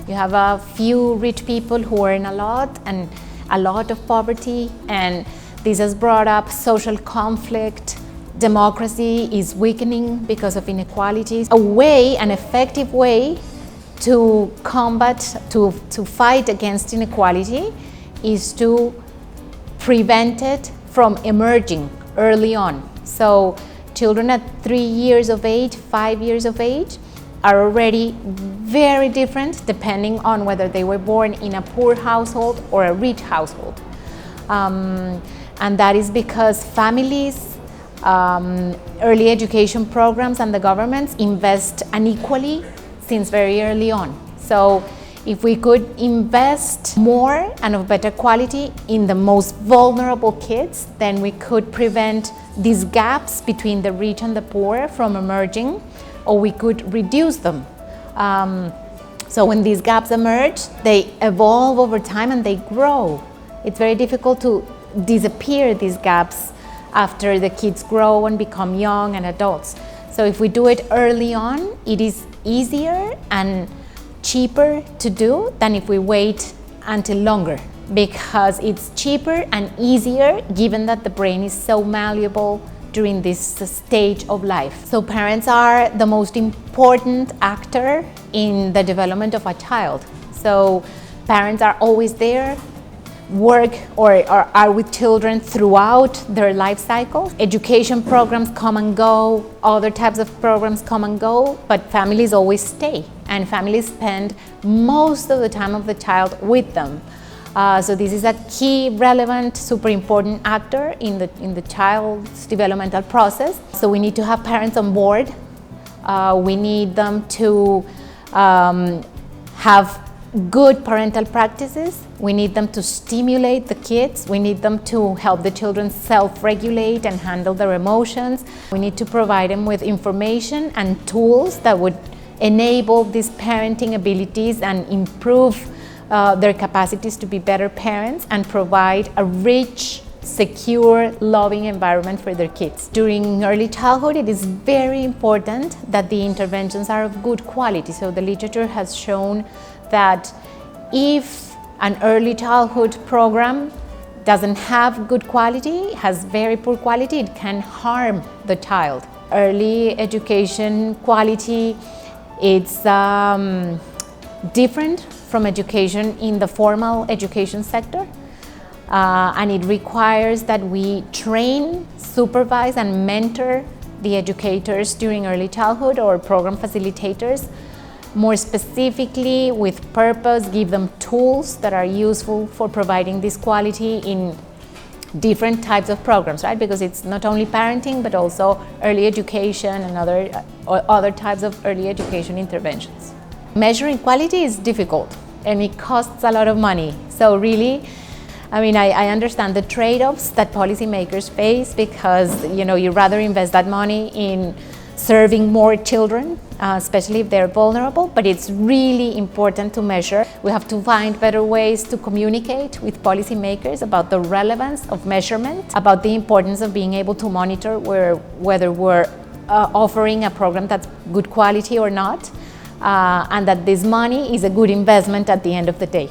You have a few rich people who earn a lot and a lot of poverty, and this has brought up social conflict. Democracy is weakening because of inequalities. An effective way to combat, to fight against inequality is to prevent it from emerging early on. So children at 3 years of age, 5 years of age, are already very different depending on whether they were born in a poor household or a rich household. And that is because families, early education programs and the governments invest unequally since very early on. So if we could invest more and of better quality in the most vulnerable kids, then we could prevent these gaps between the rich and the poor from emerging, or we could reduce them. So when these gaps emerge, they evolve over time and they grow. It's very difficult to disappear these gaps after the kids grow and become young and adults. So if we do it early on, it is easier and cheaper to do than if we wait until longer, because it's cheaper and easier given that the brain is so malleable during this stage of life. So parents are the most important actor in the development of a child. So parents are always there, work or are with children throughout their life cycle. Education programs come and go, other types of programs come and go, but families always stay, and families spend most of the time of the child with them. So this is a key, relevant, super important actor in the child's developmental process. So we need to have parents on board. We need them to have good parental practices. We need them to stimulate the kids. We need them to help the children self-regulate and handle their emotions. We need to provide them with information and tools that would enable these parenting abilities and improve their capacities to be better parents and provide a rich, secure, loving environment for their kids. During early childhood, it is very important that the interventions are of good quality. So the literature has shown that if an early childhood program doesn't have good quality, has very poor quality, it can harm the child. Early education quality, it's different from education in the formal education sector, and it requires that we train, supervise and mentor the educators during early childhood or program facilitators more specifically with purpose, give them tools that are useful for providing this quality in different types of programs, right? Because it's not only parenting, but also early education and other types of early education interventions. Measuring quality is difficult and it costs a lot of money. So really, I understand the trade-offs that policymakers face because, you rather invest that money in serving more children, especially if they're vulnerable, but it's really important to measure. We have to find better ways to communicate with policymakers about the relevance of measurement, about the importance of being able to monitor whether we're offering a program that's good quality or not, and that this money is a good investment at the end of the day.